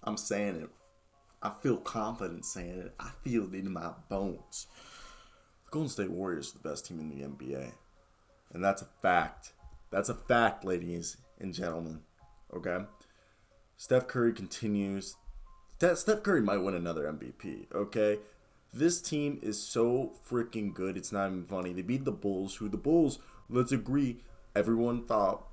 I'm saying it. I feel confident saying it. I feel it in my bones. The Golden State Warriors are the best team in the NBA. And that's a fact. That's a fact, ladies and gentlemen. Okay? Steph Curry continues. Steph Curry might win another MVP. Okay? This team is so freaking good. It's not even funny. They beat the Bulls, who the Bulls, let's agree, everyone thought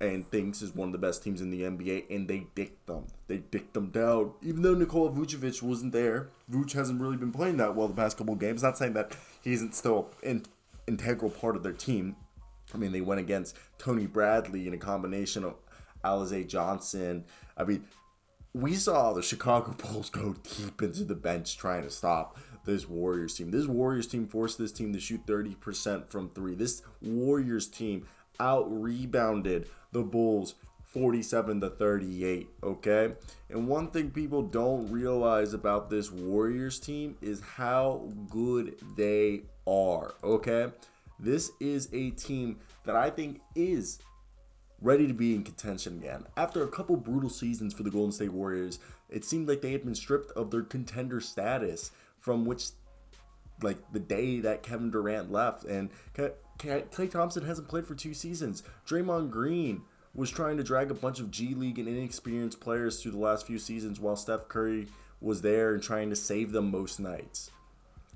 and thinks is one of the best teams in the NBA, and they dicked them. They dicked them down. Even though Nikola Vucevic wasn't there, Vuce hasn't really been playing that well the past couple of games. Not saying that he isn't still an integral part of their team. I mean, they went against Tony Bradley in a combination of Alize Johnson. I mean, we saw the Chicago Bulls go deep into the bench trying to stop this Warriors team. This Warriors team forced this team to shoot 30% from three. This Warriors team out-rebounded the Bulls 47-38, okay? And one thing people don't realize about this Warriors team is how good they are, okay? This is a team that I think is ready to be in contention again. After a couple brutal seasons for the Golden State Warriors, it seemed like they had been stripped of their contender status from which, like, the day that Kevin Durant left. And Klay Thompson hasn't played for 2 seasons. Draymond Green was trying to drag a bunch of G League and inexperienced players through the last few seasons while Steph Curry was there and trying to save them most nights.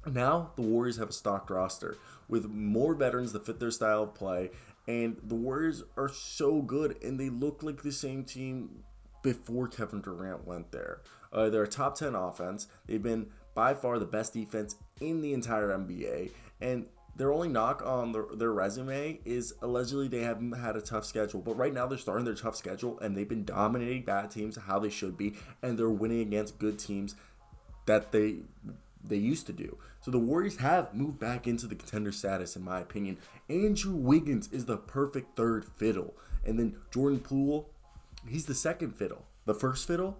Now, the Warriors have a stocked roster with more veterans that fit their style of play, and the Warriors are so good, and they look like the same team before Kevin Durant went there. They're a top 10 offense. They've been by far the best defense in the entire NBA, and their only knock on their resume is allegedly they haven't had a tough schedule. But right now they're starting their tough schedule, and they've been dominating bad teams how they should be, and they're winning against good teams that they used to do. So the Warriors have moved back into the contender status, in my opinion. Andrew Wiggins is the perfect third fiddle. And then Jordan Poole, he's the second fiddle. The first fiddle,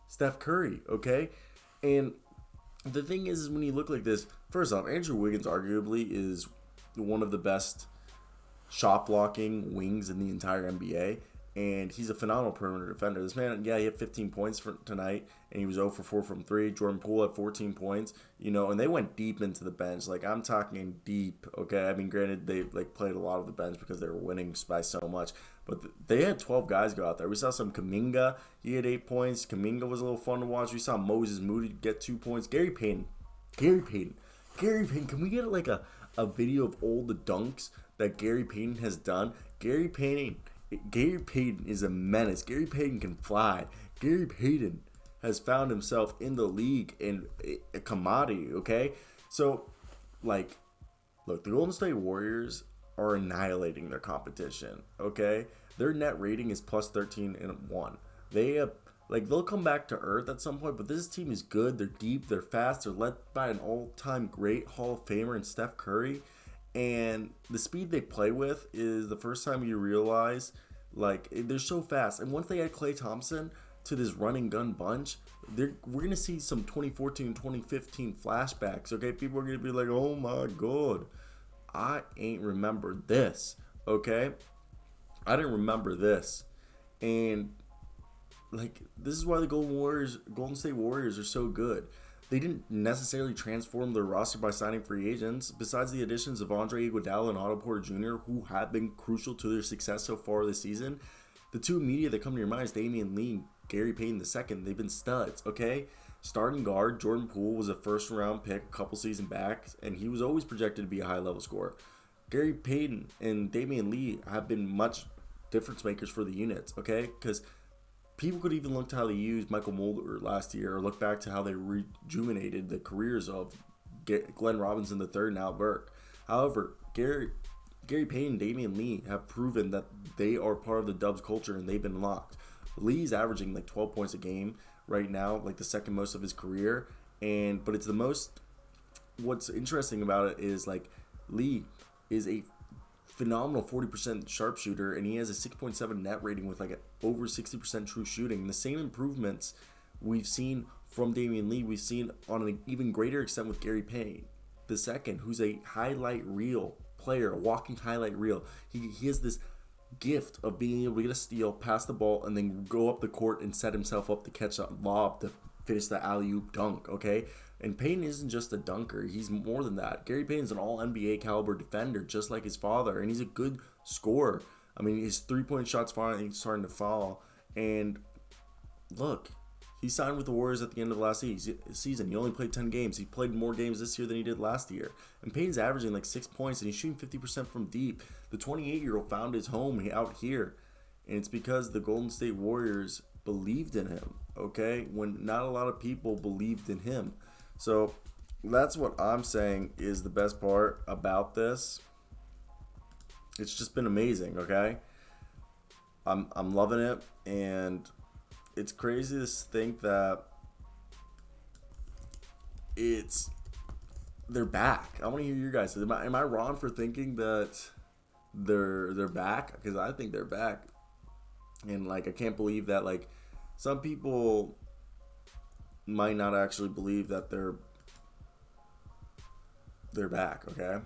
Steph Curry, okay? And the thing is when you look like this, first off, Andrew Wiggins arguably is one of the best shot blocking wings in the entire NBA. And he's a phenomenal perimeter defender. This man, yeah, he had 15 points for tonight, and he was 0 for 4 from 3. Jordan Poole had 14 points, and they went deep into the bench. Like, I'm talking deep, okay? I mean, granted, they, played a lot of the bench because they were winning by so much. But they had 12 guys go out there. We saw some Kuminga. He had 8 points. Kuminga was a little fun to watch. We saw Moses Moody get 2 points. Gary Payton. Can we get, a video of all the dunks that Gary Payton has done? Gary Payton is a menace. Gary Payton can fly. Gary Payton has found himself in the league in a commodity, okay? So, look, the Golden State Warriors are annihilating their competition, okay? Their net rating is plus 13-1. They'll come back to earth at some point, but this team is good. They're deep. They're fast. They're led by an all-time great Hall of Famer in Steph Curry. And the speed they play with is the first time you realize, they're so fast. And once they add Klay Thompson to this running gun bunch, we're going to see some 2014 and 2015 flashbacks, okay? People are going to be like, oh my God, I ain't remembered this, okay? I didn't remember this. And, this is why the Golden State Warriors are so good. They didn't necessarily transform their roster by signing free agents. Besides the additions of Andre Iguodala and Otto Porter Jr., who have been crucial to their success so far this season, the two immediate that come to your mind is Damian Lee, Gary Payton II. They've been studs, okay? Starting guard, Jordan Poole was a first-round pick a couple seasons back, and he was always projected to be a high-level scorer. Gary Payton and Damian Lee have been much difference makers for the units, okay? Because people could even look to how they used Michael Mulder last year, or look back to how they rejuvenated the careers of Glenn Robinson III and Al Burke. However, Gary Payton and Damian Lee have proven that they are part of the Dubs culture, and they've been locked. Lee's averaging 12 points a game right now, the second most of his career. But it's the most. What's interesting about it is Lee is a phenomenal 40% sharpshooter, and he has a 6.7 net rating with over 60% true shooting. The same improvements we've seen from Damian Lee, we've seen on an even greater extent with Gary Payton II, who's a highlight reel player, a walking highlight reel. He has this gift of being able to get a steal, pass the ball, and then go up the court and set himself up to catch a lob to finish the alley-oop dunk, okay? And Payton isn't just a dunker. He's more than that. Gary Payton's an all-NBA caliber defender, just like his father, and he's a good scorer. I mean, his three-point shot's finally starting to fall. And look, he signed with the Warriors at the end of last season. He only played 10 games. He played more games this year than he did last year. And Payton's averaging like 6 points, and he's shooting 50% from deep. The 28-year-old found his home out here. And it's because the Golden State Warriors believed in him, okay? When not a lot of people believed in him. So that's what I'm saying is the best part about this. It's just been amazing, okay? I'm loving it, and it's crazy to think that they're back. I want to hear your guys. Am I wrong for thinking that they're back? Because I think they're back, and like I can't believe that like some people might not actually believe that they're back. Okay,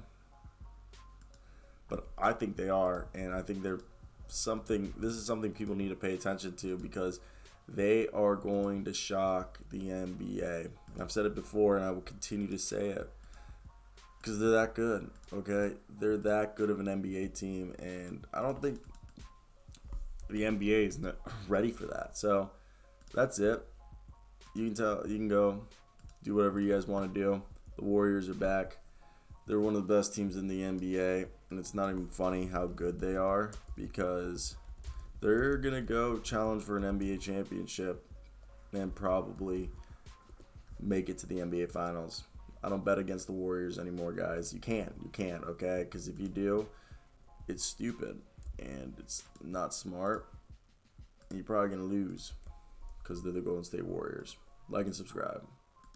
but I think they are, and I think they're something. This is something people need to pay attention to because they are going to shock the NBA. I've said it before, and I will continue to say it because they're that good. Okay, they're that good of an NBA team, and I don't think the NBA is not ready for that. So that's it. You can go do whatever you guys want to do. The Warriors are back. They're one of the best teams in the NBA, and it's not even funny how good they are because they're going to go challenge for an NBA championship and probably make it to the NBA Finals. I don't bet against the Warriors anymore, guys. You can't, okay? Because if you do, it's stupid and it's not smart. And you're probably going to lose because they're the Golden State Warriors. Like and subscribe.